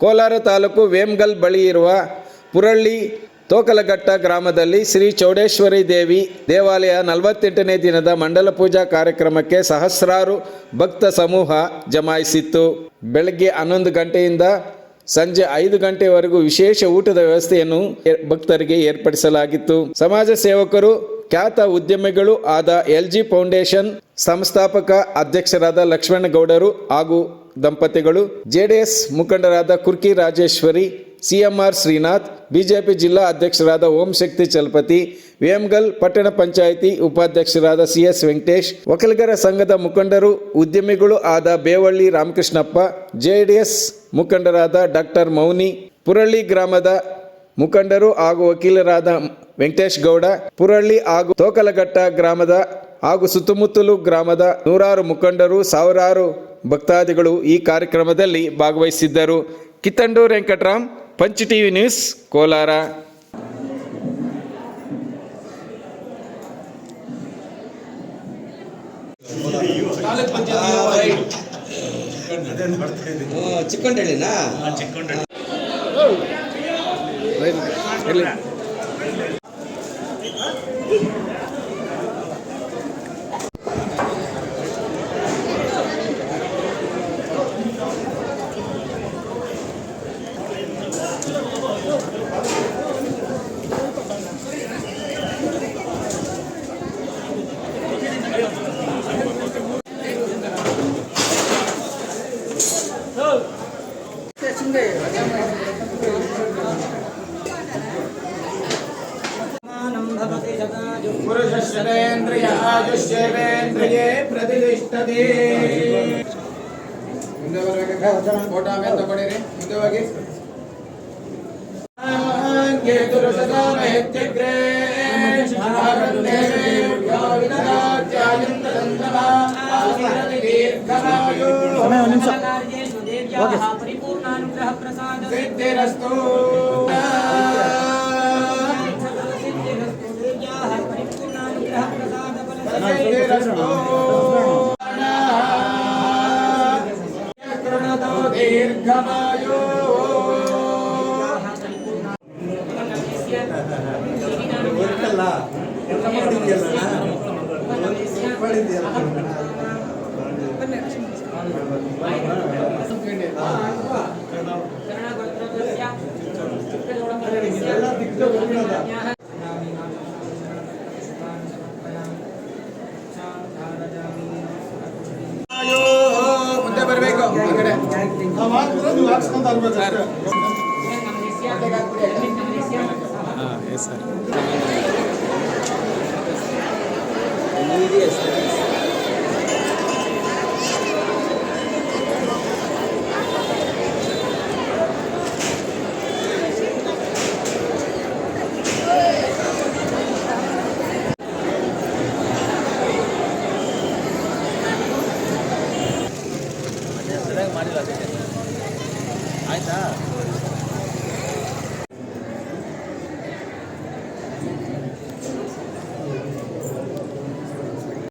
ಕೋಲಾರ ತಾಲೂಕು ವೇಮಗಲ್ ಬಳಿ ಇರುವ ಪುರಳ್ಳಿ ತೋಕಲಘಟ್ಟ ಗ್ರಾಮದಲ್ಲಿ ಶ್ರೀ ಚೌಡೇಶ್ವರಿ ದೇವಿ ದೇವಾಲಯ 48ನೇ ದಿನದ ಮಂಡಲ ಪೂಜಾ ಕಾರ್ಯಕ್ರಮಕ್ಕೆ ಸಹಸ್ರಾರು ಭಕ್ತ ಸಮೂಹ ಜಮಾಯಿಸಿತ್ತು. ಬೆಳಗ್ಗೆ 11 ಗಂಟೆಯಿಂದ ಸಂಜೆ 5 ಗಂಟೆವರೆಗೂ ವಿಶೇಷ ಊಟದ ವ್ಯವಸ್ಥೆಯನ್ನು ಭಕ್ತರಿಗೆ ಏರ್ಪಡಿಸಲಾಗಿತ್ತು. ಸಮಾಜ ಸೇವಕರು, ಖ್ಯಾತ ಉದ್ಯಮಿಗಳು ಆದ LG ಫೌಂಡೇಶನ್ ಸಂಸ್ಥಾಪಕ ಅಧ್ಯಕ್ಷರಾದ ಲಕ್ಷ್ಮಣಗೌಡರು ಹಾಗೂ ದಂಪತಿಗಳು, JDS ಮುಖಂಡರಾದ ಕುರ್ಕಿ ರಾಜೇಶ್ವರಿ, CMR ಶ್ರೀನಾಥ್, ಬಿಜೆಪಿ ಜಿಲ್ಲಾ ಅಧ್ಯಕ್ಷರಾದ ಓಂಶಕ್ತಿ ಚಲಪತಿ, ವೇಮಗಲ್ ಪಟ್ಟಣ ಪಂಚಾಯಿತಿ ಉಪಾಧ್ಯಕ್ಷರಾದ CS ವೆಂಕಟೇಶ್, ಒಕ್ಕಲಿಗರ ಸಂಘದ ಮುಖಂಡರು, ಉದ್ಯಮಿಗಳು ಆದ ಬೇವಳ್ಳಿ ರಾಮಕೃಷ್ಣಪ್ಪ, JDS ಮುಖಂಡರಾದ ಡಾಕ್ಟರ್ ಮೌನಿ, ಪುರಳ್ಳಿ ಗ್ರಾಮದ ಮುಖಂಡರು ಹಾಗೂ ವಕೀಲರಾದ ವೆಂಕಟೇಶ್ ಗೌಡ, ಪುರಳ್ಳಿ ಹಾಗೂ ತೋಕಲಘಟ್ಟ ಗ್ರಾಮದ ಹಾಗೂ ಸುತ್ತಮುತ್ತಲು ಗ್ರಾಮದ ನೂರಾರು ಮುಖಂಡರು, ಸಾವಿರಾರು ಭಕ್ತಾದಿಗಳು ಈ ಕಾರ್ಯಕ್ರಮದಲ್ಲಿ ಭಾಗವಹಿಸಿದ್ದರು. Kittandur Venkataram, punch TV news, Kolar. ಚಿಕ್ಕಂಡಳ್ಳಿನಾ? ಪುರುಷೇಂದ್ರಿಯ ಆಯುಷ್ಯೇಂದ್ರಿಯೇ ಪ್ರತಿಷ್ಠತೆ. ಮುಂದೆ ಬರಬೇಕು. ಫೋಟೋ ಆಮೇಲೆ ತಗೊಂಡಿರಿ. ಮುಂದೆ ಹೋಗಿ. ಸಿದ್ಧಿರಸ್ತು. ದೀರ್ಘಮಾಯು. ಮುಂದೆ ಬರಬೇಕು. ಈ ಕಡೆ ಆಯ್ತಾ?